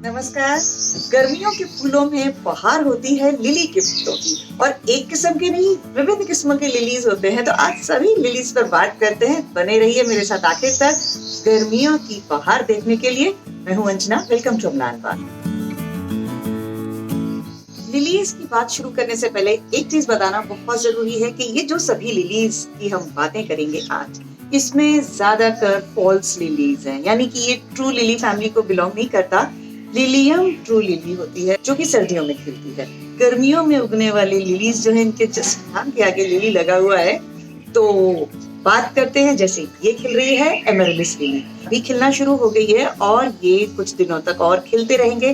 नमस्कार। गर्मियों के फूलों में बहार होती है लिली के फूलों की, और एक किस्म के नहीं, विभिन्न किस्मों के लिलीज होते हैं। तो आज सभी लिलीज पर बात करते हैं। बने रहिए मेरे साथ आखिर तक गर्मियों की बहार देखने के लिए। मैं हूं Anjana, welcome to Amlan Bag. Lilies की बात शुरू करने से पहले एक चीज बताना बहुत जरूरी है कि ये जो सभी लिलीज की हम बातें करेंगे आज, इसमें ज्यादातर फॉल्स लिलीज हैं, यानी कि ये ट्रू लिली फैमिली को बिलोंग नहीं करता। लिलियम ट्रू लिली होती है जो कि सर्दियों में खिलती है। गर्मियों में उगने वाली लिलीज जो है, इनके जस्ट नाम के आगे लिली लगा हुआ है। तो बात करते हैं, जैसे ये खिल रही है एमरेलिस लिली, अभी खिलना शुरू हो गई है और ये कुछ दिनों तक और खिलते रहेंगे।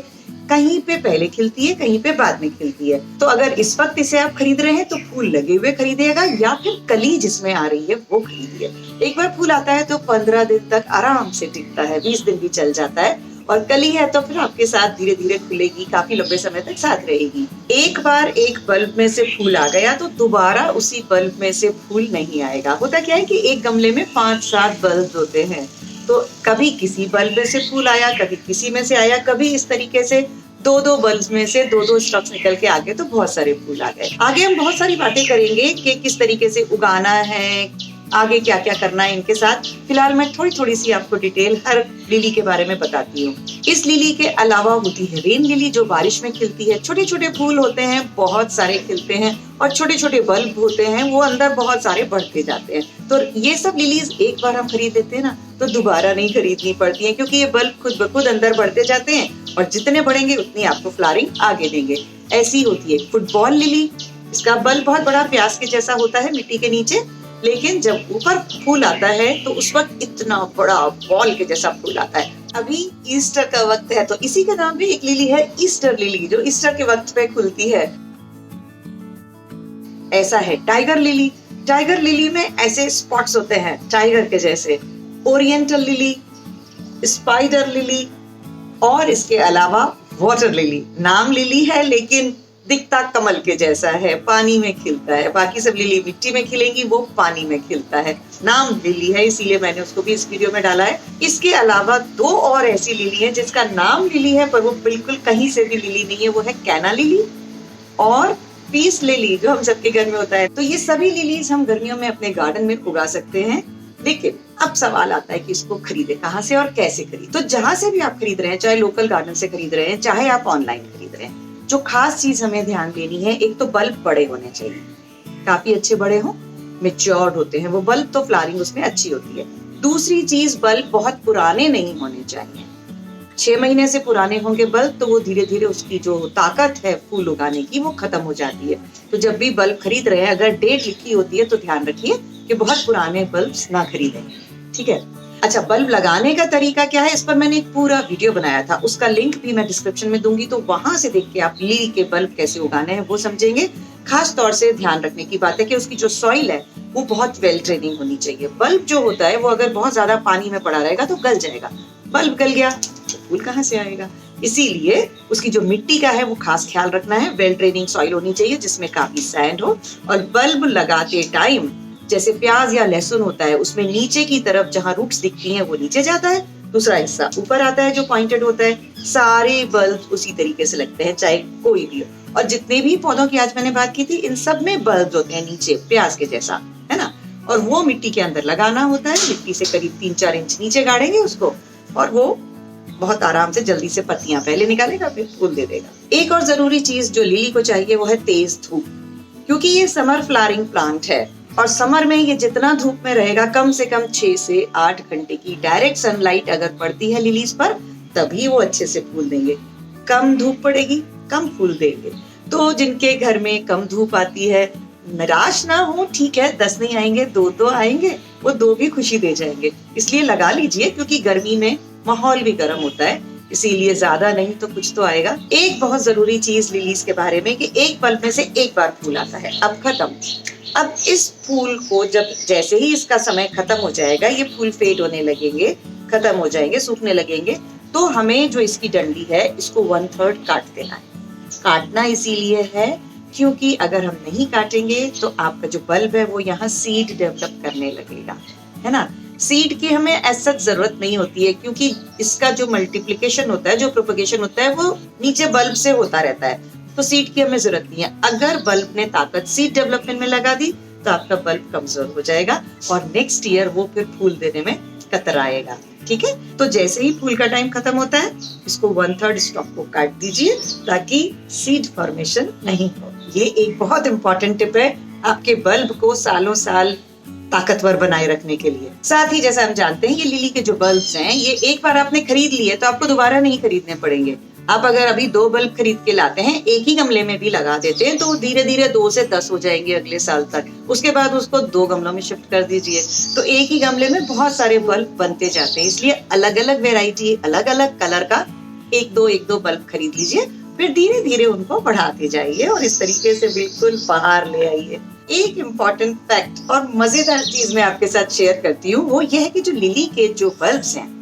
कहीं पे पहले खिलती है, कहीं पे बाद में खिलती है। तो अगर इस वक्त इसे आप खरीद रहे हैं तो फूल लगे हुए खरीदिएगा, या फिर कली जिसमें आ रही है वो खरीदिए। एक बार फूल आता है तो 15 दिन तक आराम से टिकता है, 20 दिन भी चल जाता है। और कली है तो फिर आपके साथ धीरे धीरे खुलेगी, काफी लंबे समय तक साथ रहेगी। एक बार एक बल्ब में से फूल आ गया तो दोबारा उसी बल्ब में से फूल नहीं आएगा। होता क्या है कि एक गमले में 5-7 बल्ब होते हैं, तो कभी किसी बल्ब में से फूल आया, कभी किसी में से आया, कभी इस तरीके से 2-2 बल्ब में से 2-2 स्टॉक्स निकल के आगे तो बहुत सारे फूल आ गए। आगे हम बहुत सारी बातें करेंगे कि किस तरीके से उगाना है, आगे क्या क्या करना है इनके साथ। फिलहाल मैं थोड़ी सी आपको डिटेल हर लिली के बारे में बताती हूँ। इस लिली के अलावा होती है रेन लिली, जो बारिश में खिलती है। छोटे छोटे फूल होते हैं, बहुत सारे खिलते हैं, और छोटे छोटे बल्ब होते हैं, वो अंदर बहुत सारे बढ़ते जाते हैं। तो ये सब लिलीज एक बार हम खरीद लेते हैं ना, तो दोबारा नहीं खरीदनी पड़ती है, क्योंकि ये बल्ब खुद ब खुद अंदर बढ़ते जाते हैं, और जितने बढ़ेंगे उतनी आपको फ्लावरिंग आगे देंगे। ऐसी होती है फुटबॉल लिली। इसका बल्ब बहुत बड़ा प्याज के जैसा होता है मिट्टी के नीचे, लेकिन जब ऊपर फूल आता है तो उस वक्त इतना बड़ा बॉल के जैसा फूल आता है। अभी ईस्टर का वक्त है, तो इसी का नाम भी एक लिली है, ईस्टर लिली, जो ईस्टर के वक्त पे खुलती है। ऐसा है टाइगर लिली। टाइगर लिली में ऐसे स्पॉट्स होते हैं टाइगर के जैसे। ओरिएंटल लिली, स्पाइडर लिली, और इसके अलावा वाटर लिली। नाम लिली है लेकिन दिखता कमल के जैसा है, पानी में खिलता है। बाकी सब लिली मिट्टी में खिलेंगी, वो पानी में खिलता है। नाम लिली है, इसीलिए मैंने उसको भी इस वीडियो में डाला है। इसके अलावा 2 और ऐसी लिली है जिसका नाम लिली है पर वो बिल्कुल कहीं से भी लिली नहीं है। वो है कैना लिली और पीस लिली, जो हम सबके घर में होता है। तो ये सभी लिलीज हम गर्मियों में अपने गार्डन में उगा सकते हैं। लेकिन अब सवाल आता है कि इसको खरीदे कहाँ से और कैसे खरीदे। तो जहां से भी आप खरीद रहे हैं, चाहे लोकल गार्डन से खरीद रहे हैं, चाहे आप ऑनलाइन खरीद रहे हैं, जो खास चीज हमें ध्यान देनी है, एक तो बल्ब बड़े होने चाहिए, काफी अच्छे बड़े हों, मैच्योर्ड होते हैं वो बल्ब, तो फ्लावरिंग उसमें अच्छी होती है। दूसरी चीज, बल्ब बहुत पुराने नहीं होने चाहिए। 6 महीने से पुराने होंगे बल्ब तो वो धीरे धीरे उसकी जो ताकत है फूल उगाने की वो खत्म हो जाती है। तो जब भी बल्ब खरीद रहे हैं, अगर डेट लिखी होती है तो ध्यान रखिए कि बहुत पुराने बल्ब ना खरीदें, ठीक है। अच्छा, बल्ब लगाने का तरीका क्या है, इस पर मैंने एक पूरा वीडियो बनाया था, उसका लिंक भी मैं डिस्क्रिप्शन में दूंगी, तो वहां से देख के आप लिली के बल्ब कैसे उगाने हैं वो समझेंगे। खास तौर से ध्यान रखने की बात है कि उसकी जो सॉइल है वो बहुत वेल ट्रेनिंग होनी चाहिए। बल्ब जो होता है वो अगर बहुत ज्यादा पानी में पड़ा रहेगा तो गल जाएगा। बल्ब गल गया तो फूल कहाँ से आएगा। इसीलिए उसकी जो मिट्टी का है वो खास ख्याल रखना है। वेल ट्रेनिंग सॉइल होनी चाहिए जिसमें काफी सैंड हो। और बल्ब लगाते टाइम, जैसे प्याज या लहसुन होता है, उसमें नीचे की तरफ जहां रूट्स दिखती हैं वो नीचे जाता है, दूसरा हिस्सा ऊपर आता है जो पॉइंटेड होता है। सारे बल्ब उसी तरीके से लगते हैं, चाहे कोई भी हो। और जितने भी पौधों की आज मैंने बात की थी, इन सब में बल्ब होते हैं नीचे प्याज के जैसा, है ना। और वो मिट्टी के अंदर लगाना होता है। मिट्टी से करीब 3-4 इंच नीचे गाड़ेंगे उसको, और वो बहुत आराम से जल्दी से पत्तियां पहले निकालेगा, फिर फूल दे देगा। एक और जरूरी चीज जो लिली को चाहिए वो है तेज धूप, क्योंकि ये समर फ्लावरिंग प्लांट है, और समर में ये जितना धूप में रहेगा, कम से कम 6 से 8 घंटे की डायरेक्ट सनलाइट अगर पड़ती है लिलीज पर, तभी वो अच्छे से फूल देंगे। कम धूप पड़ेगी, कम फूल देंगे। तो जिनके घर में कम धूप आती है, निराश ना हो, ठीक है, 10 नहीं आएंगे, 2 तो आएंगे, वो 2 भी खुशी दे जाएंगे। इसलिए लगा लीजिए, क्योंकि गर्मी में माहौल भी गर्म होता है, इसीलिए ज्यादा नहीं तो कुछ तो आएगा। एक बहुत जरूरी चीज लिलीज के बारे में कि एक बल्ब में से एक बार फूल आता है, अब खत्म। अब इस फूल को जब जैसे ही इसका समय खत्म हो जाएगा, ये फूल फेड होने लगेंगे, खत्म हो जाएंगे, सूखने लगेंगे, तो हमें जो इसकी डंडी है इसको 1/3 काट देना है। काटना इसीलिए है क्योंकि अगर हम नहीं काटेंगे तो आपका जो बल्ब है वो यहाँ सीड डेवलप करने लगेगा, है ना। सीड की हमें ऐसा जरूरत नहीं होती है, क्योंकि इसका जो मल्टीप्लिकेशन होता है, जो प्रोपगेशन होता है, वो नीचे बल्ब से होता रहता है, तो सीड की हमें जरूरत नहीं है। अगर बल्ब ने ताकत सीड डेवलपमेंट में लगा दी तो आपका बल्ब कमजोर हो जाएगा और नेक्स्ट ईयर वो फिर फूल देने में कतराएगा। ठीक है, तो जैसे ही फूल का टाइम खत्म होता है, इसको 1/3 स्टॉक को काट दीजिए ताकि सीड फॉर्मेशन नहीं हो। ये एक बहुत इंपॉर्टेंट टिप है आपके बल्ब को सालों साल ताकतवर बनाए रखने के लिए। साथ ही जैसा हम जानते हैं, ये लिली के जो बल्ब्स हैं, ये एक बार आपने खरीद लिए तो आपको दोबारा नहीं खरीदने पड़ेंगे। आप अगर अभी 2 बल्ब खरीद के लाते हैं, एक ही गमले में भी लगा देते हैं, तो धीरे धीरे 2 से 10 हो जाएंगे अगले साल तक। उसके बाद उसको 2 गमलों में शिफ्ट कर दीजिए, तो एक ही गमले में बहुत सारे बल्ब बनते जाते हैं। इसलिए अलग अलग वेराइटी, अलग अलग कलर का एक दो बल्ब खरीद लीजिए, फिर धीरे धीरे उनको बढ़ाते जाइए और इस तरीके से बिल्कुल बाहर ले आइए। एक इम्पॉर्टेंट फैक्ट और मजेदार चीज मैं आपके साथ शेयर करती हूँ, वो ये है कि जो लिली के जो बल्ब्स हैं,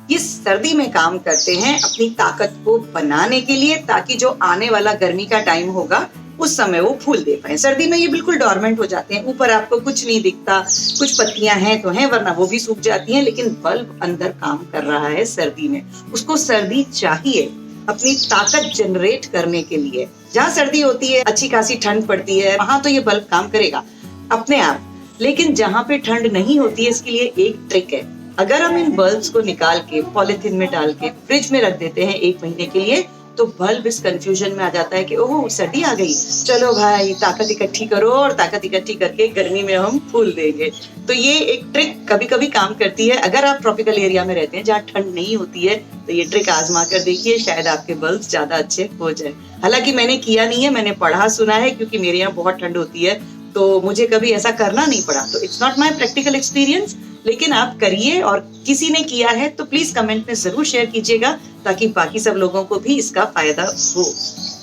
ये सर्दी में काम करते हैं अपनी ताकत को बनाने के लिए, ताकि जो आने वाला गर्मी का टाइम होगा उस समय वो फूल दे पाए। सर्दी में ये बिल्कुल डोरमेंट हो जाते हैं, ऊपर आपको कुछ नहीं दिखता, कुछ पत्तियां हैं तो हैं, वरना वो भी सूख जाती हैं, लेकिन बल्ब अंदर काम कर रहा है सर्दी में। उसको सर्दी चाहिए अपनी ताकत जनरेट करने के लिए। जहाँ सर्दी होती है, अच्छी खासी ठंड पड़ती है, वहां तो ये बल्ब काम करेगा अपने आप। लेकिन जहाँ पे ठंड नहीं होती है, इसके लिए एक ट्रिक है। अगर हम इन बल्ब्स को निकाल के पॉलिथीन में डाल के फ्रिज में रख देते हैं 1 महीने के लिए, तो बल्ब इस कंफ्यूजन में आ जाता है कि ओह सर्दी आ गई, चलो भाई ताकत इकट्ठी करो, और ताकत इकट्ठी करके गर्मी में हम फूल देंगे। तो ये एक ट्रिक कभी कभी काम करती है। अगर आप ट्रॉपिकल एरिया में रहते हैं जहाँ ठंड नहीं होती है, तो ये ट्रिक आजमा कर देखिए, शायद आपके बल्ब ज्यादा अच्छे हो जाए। हालांकि मैंने किया नहीं है, मैंने पढ़ा सुना है, क्योंकि मेरे यहाँ बहुत ठंड होती है, तो मुझे कभी ऐसा करना नहीं पड़ा। तो it's not my practical experience, लेकिन आप करिए, और किसी ने किया है तो प्लीज कमेंट में जरूर शेयर कीजिएगा, ताकि बाकी सब लोगों को भी इसका फायदा हो।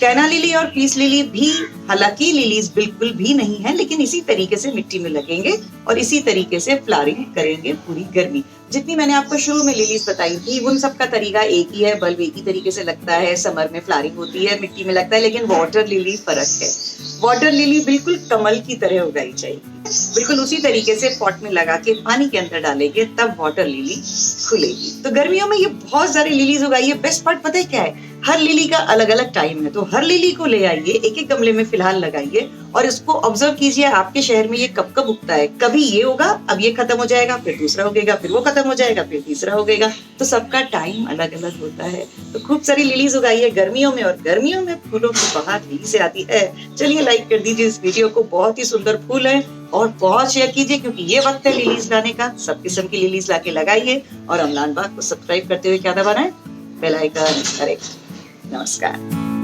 कैना लिली और पीस लिली भी, हालांकि लिलीज बिल्कुल भी नहीं है, लेकिन इसी तरीके से मिट्टी में लगेंगे और इसी तरीके से फ्लावरिंग करेंगे पूरी गर्मी। जितनी मैंने आपको शुरू में लिलीज बताई थी, उन सब का तरीका एक ही है, बल्ब एक ही तरीके से लगता है, समर में फ्लावरिंग होती है, मिट्टी में लगता है, लेकिन वाटर लिली फर्क है। वाटर लिली बिल्कुल कमल की तरह उगाई चाहिए, बिल्कुल उसी तरीके से पॉट में लगा के पानी के अंदर डालेंगे, तब वाटर लिली खुलेगी। तो गर्मियों में ये बहुत सारी लिलीज उगाइए। बेस्ट पार्ट पता है क्या है, हर लिली का अलग अलग टाइम है, तो हर लिली को ले आइए, एक एक गमले में फिलहाल लगाइए और इसको ऑब्जर्व कीजिए आपके शहर में ये कब कब उगता है। कभी ये होगा, अब ये खत्म हो जाएगा, फिर दूसरा उगेगा, फिर वो खत्म हो जाएगा, फिर तीसरा उगेगा। तो सबका टाइम अलग अलग होता है। तो खूब सारी लिलीज उगाइए गर्मियों में, और गर्मियों में फूलों की बहार लिली से आती है। चलिए लाइक कर दीजिए इस वीडियो को, बहुत ही सुंदर फूल है, और बहुत शेयर कीजिए, क्योंकि ये वक्त है लिलीज लाने का। सब किस्म की लिलीज लाके लगाइए, और अमलान बाग को सब्सक्राइब करते हुए क्या दबाना है, बेल आइकन। नमस्कार।